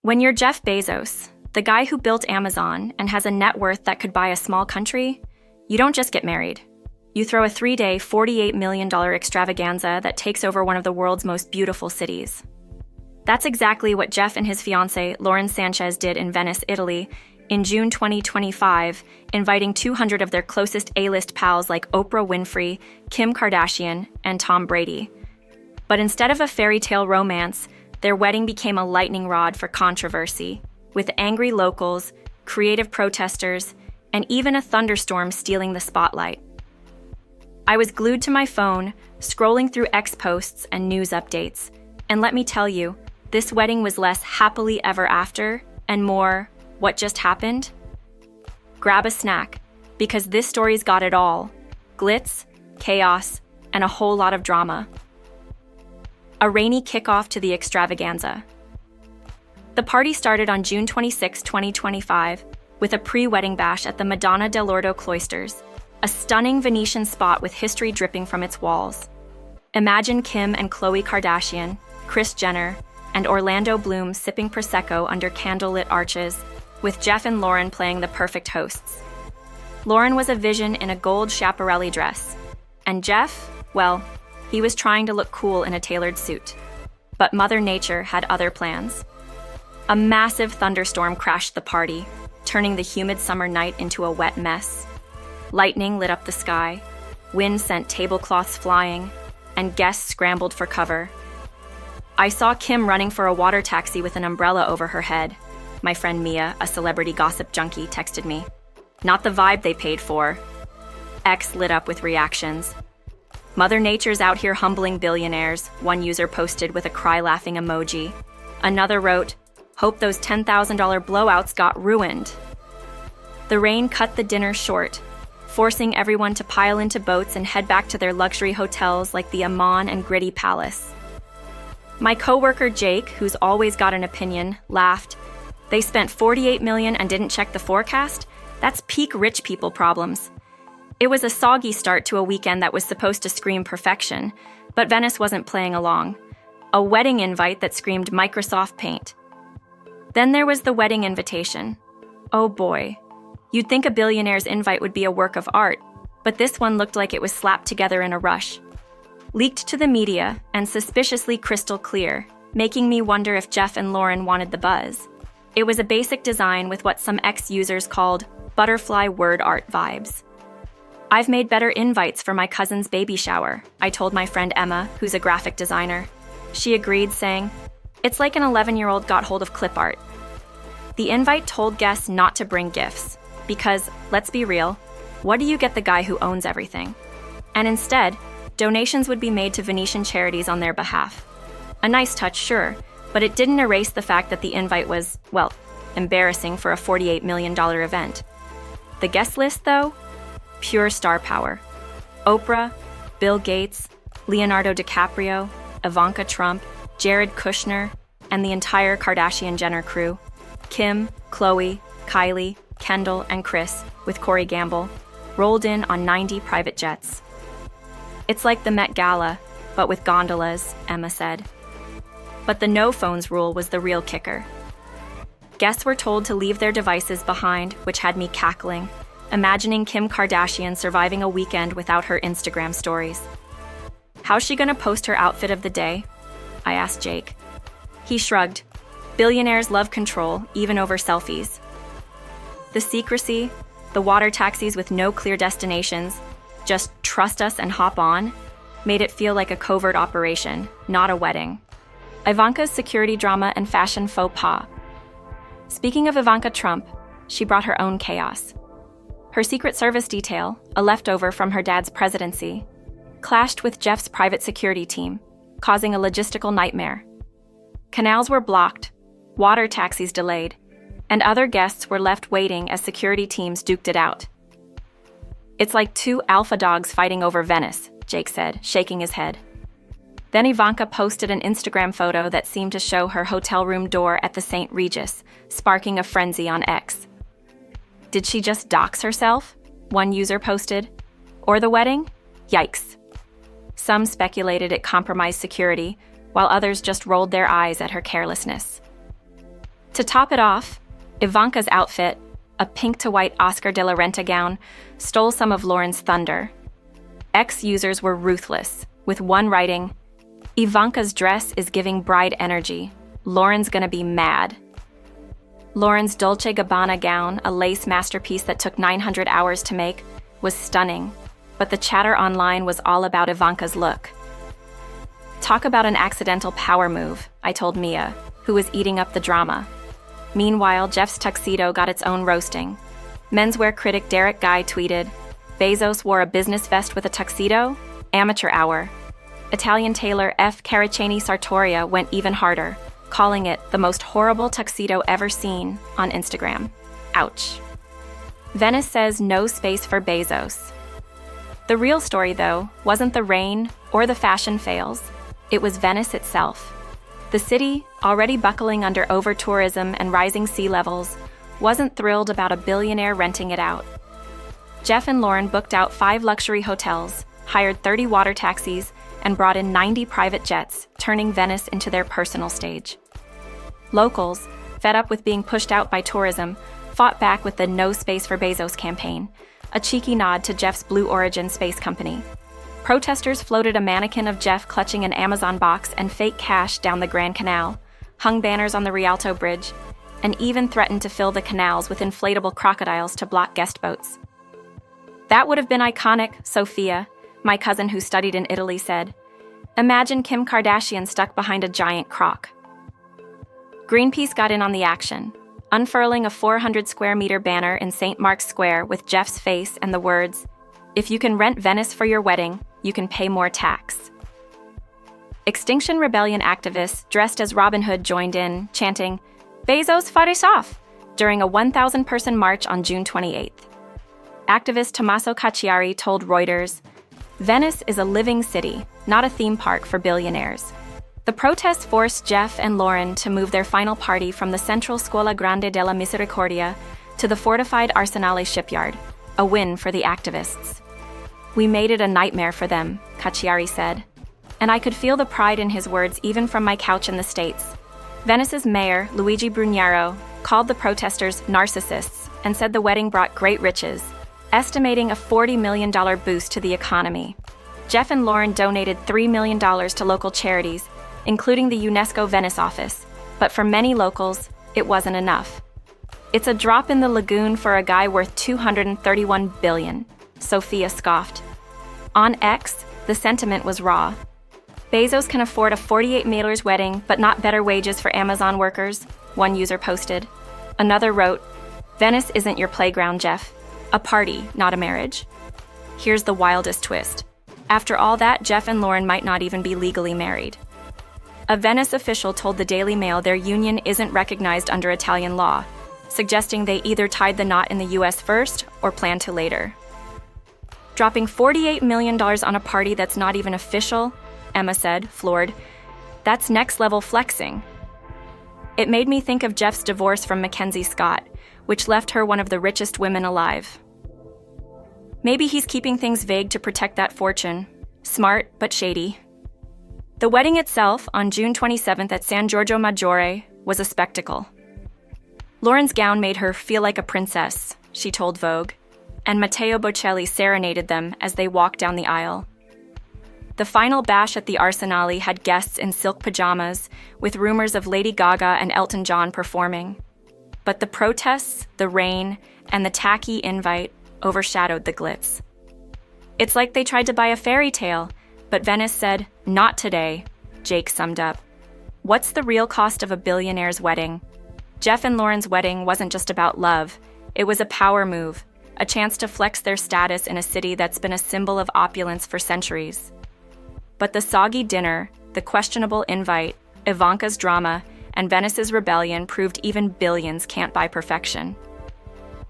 When you're Jeff Bezos, the guy who built Amazon and has a net worth that could buy a small country, you don't just get married. You throw a 3-day, $48 million extravaganza that takes over one of the world's most beautiful cities. That's exactly what Jeff and his fiancée, Lauren Sanchez, did in Venice, Italy, in June 2025, inviting 200 of their closest A-list pals like Oprah Winfrey, Kim Kardashian, and Tom Brady. But instead of a fairy tale romance, their wedding became a lightning rod for controversy, with angry locals, creative protesters, and even a thunderstorm stealing the spotlight. I was glued to my phone, scrolling through X posts and news updates, and let me tell you, this wedding was less happily ever after and more what just happened. Grab a snack, because this story's got it all: glitz, chaos, and a whole lot of drama. A rainy kickoff to the extravaganza. The party started on June 26, 2025, with a pre-wedding bash at the Madonna del Orto cloisters, a stunning Venetian spot with history dripping from its walls. Imagine Kim and Khloe Kardashian, Kris Jenner, and Orlando Bloom sipping Prosecco under candlelit arches, with Jeff and Lauren playing the perfect hosts. Lauren was a vision in a gold Schiaparelli dress, and Jeff, well, he was trying to look cool in a tailored suit. But Mother Nature had other plans. A massive thunderstorm crashed the party, turning the humid summer night into a wet mess. Lightning lit up the sky, wind sent tablecloths flying, and guests scrambled for cover. I saw Kim running for a water taxi with an umbrella over her head. My friend Mia, a celebrity gossip junkie, texted me. Not the vibe they paid for. X lit up with reactions. Mother Nature's out here humbling billionaires, one user posted with a cry-laughing emoji. Another wrote, hope those $10,000 blowouts got ruined. The rain cut the dinner short, forcing everyone to pile into boats and head back to their luxury hotels like the Amman and Gritty Palace. My coworker Jake, who's always got an opinion, laughed. They spent $48 million and didn't check the forecast? That's peak rich people problems. It was a soggy start to a weekend that was supposed to scream perfection, but Venice wasn't playing along. A wedding invite that screamed Microsoft Paint. Then there was the wedding invitation. Oh boy. You'd think a billionaire's invite would be a work of art, but this one looked like it was slapped together in a rush. Leaked to the media and suspiciously crystal clear, making me wonder if Jeff and Lauren wanted the buzz. It was a basic design with what some ex-users called butterfly word art vibes. I've made better invites for my cousin's baby shower, I told my friend Emma, who's a graphic designer. She agreed, saying, it's like an 11-year-old got hold of clip art. The invite told guests not to bring gifts, because, let's be real, what do you get the guy who owns everything? And instead, donations would be made to Venetian charities on their behalf. A nice touch, sure, but it didn't erase the fact that the invite was, well, embarrassing for a $48 million event. The guest list, though? Pure star power. Oprah, Bill Gates, Leonardo DiCaprio, Ivanka Trump, Jared Kushner, and the entire Kardashian-Jenner crew. Kim, Khloe, Kylie, Kendall, and Kris, with Corey Gamble, rolled in on 90 private jets. It's like the Met Gala, but with gondolas, Emma said. But the no phones rule was the real kicker. Guests were told to leave their devices behind, which had me cackling, imagining Kim Kardashian surviving a weekend without her Instagram stories. How's she gonna post her outfit of the day? I asked Jake. He shrugged. Billionaires love control, even over selfies. The secrecy, the water taxis with no clear destinations, just trust us and hop on, made it feel like a covert operation, not a wedding. Ivanka's security drama and fashion faux pas. Speaking of Ivanka Trump, she brought her own chaos. Her Secret Service detail, a leftover from her dad's presidency, clashed with Jeff's private security team, causing a logistical nightmare. Canals were blocked, water taxis delayed, and other guests were left waiting as security teams duked it out. It's like two alpha dogs fighting over Venice, Jake said, shaking his head. Then Ivanka posted an Instagram photo that seemed to show her hotel room door at the St. Regis, sparking a frenzy on X. Did she just dox herself? One user posted. Or the wedding? Yikes. Some speculated it compromised security, while others just rolled their eyes at her carelessness. To top it off, Ivanka's outfit, a pink to white Oscar de la Renta gown, stole some of Lauren's thunder. Ex-users were ruthless, with one writing, "Ivanka's dress is giving bride energy. Lauren's gonna be mad." Lauren's Dolce & Gabbana gown, a lace masterpiece that took 900 hours to make, was stunning, but the chatter online was all about Ivanka's look. "Talk about an accidental power move," I told Mia, who was eating up the drama. Meanwhile, Jeff's tuxedo got its own roasting. Menswear critic Derek Guy tweeted, "Bezos wore a business vest with a tuxedo? Amateur hour." Italian tailor F. Caracciani Sartoria went even harder, calling it the most horrible tuxedo ever seen on Instagram. Ouch. Venice says no space for Bezos. The real story, though, wasn't the rain or the fashion fails. It was Venice itself. The city, already buckling under over-tourism and rising sea levels, wasn't thrilled about a billionaire renting it out. Jeff and Lauren booked out 5 luxury hotels, hired 30 water taxis, and brought in 90 private jets, turning Venice into their personal stage. Locals, fed up with being pushed out by tourism, fought back with the No Space for Bezos campaign, a cheeky nod to Jeff's Blue Origin space company. Protesters floated a mannequin of Jeff clutching an Amazon box and fake cash down the Grand Canal, hung banners on the Rialto Bridge, and even threatened to fill the canals with inflatable crocodiles to block guest boats. "That would have been iconic," Sophia, my cousin who studied in Italy, said. "Imagine Kim Kardashian stuck behind a giant croc." Greenpeace got in on the action, unfurling a 400-square-meter banner in St. Mark's Square with Jeff's face and the words, "If you can rent Venice for your wedding, you can pay more tax." Extinction Rebellion activists dressed as Robin Hood joined in, chanting, "Bezos fares off," during a 1,000-person march on June 28th. Activist Tommaso Cacciari told Reuters, "Venice is a living city, not a theme park for billionaires." The protests forced Jeff and Lauren to move their final party from the central Scuola Grande della Misericordia to the fortified Arsenale shipyard, a win for the activists. "We made it a nightmare for them," Cacciari said. And I could feel the pride in his words even from my couch in the States. Venice's mayor, Luigi Brugnaro, called the protesters narcissists and said the wedding brought great riches, estimating a $40 million boost to the economy. Jeff and Lauren donated $3 million to local charities, including the UNESCO Venice office, but for many locals, it wasn't enough. "It's a drop in the lagoon for a guy worth $231 billion, Sophia scoffed. On X, the sentiment was raw. "Bezos can afford a 48-meters wedding, but not better wages for Amazon workers," one user posted. Another wrote, "Venice isn't your playground, Jeff. A party, not a marriage." Here's the wildest twist. After all that, Jeff and Lauren might not even be legally married. A Venice official told the Daily Mail their union isn't recognized under Italian law, suggesting they either tied the knot in the US first or planned to later. "Dropping $48 million on a party that's not even official," Emma said, floored. "That's next-level flexing." It made me think of Jeff's divorce from Mackenzie Scott, which left her one of the richest women alive. Maybe he's keeping things vague to protect that fortune. Smart, but shady. The wedding itself, on June 27th at San Giorgio Maggiore, was a spectacle. Lauren's gown made her feel like a princess, she told Vogue, and Matteo Bocelli serenaded them as they walked down the aisle. The final bash at the Arsenale had guests in silk pajamas, with rumors of Lady Gaga and Elton John performing. But the protests, the rain, and the tacky invite overshadowed the glitz. "It's like they tried to buy a fairy tale, but Venice said, 'Not today,'" Jake summed up. What's the real cost of a billionaire's wedding? Jeff and Lauren's wedding wasn't just about love. It was a power move, a chance to flex their status in a city that's been a symbol of opulence for centuries. But the soggy dinner, the questionable invite, Ivanka's drama, and Venice's rebellion proved even billions can't buy perfection.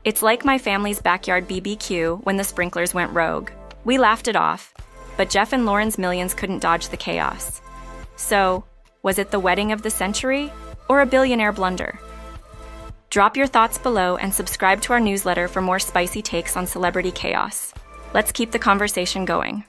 It's like my family's backyard BBQ when the sprinklers went rogue. We laughed it off, but Jeff and Lauren's millions couldn't dodge the chaos. So, was it the wedding of the century or a billionaire blunder? Drop your thoughts below and subscribe to our newsletter for more spicy takes on celebrity chaos. Let's keep the conversation going.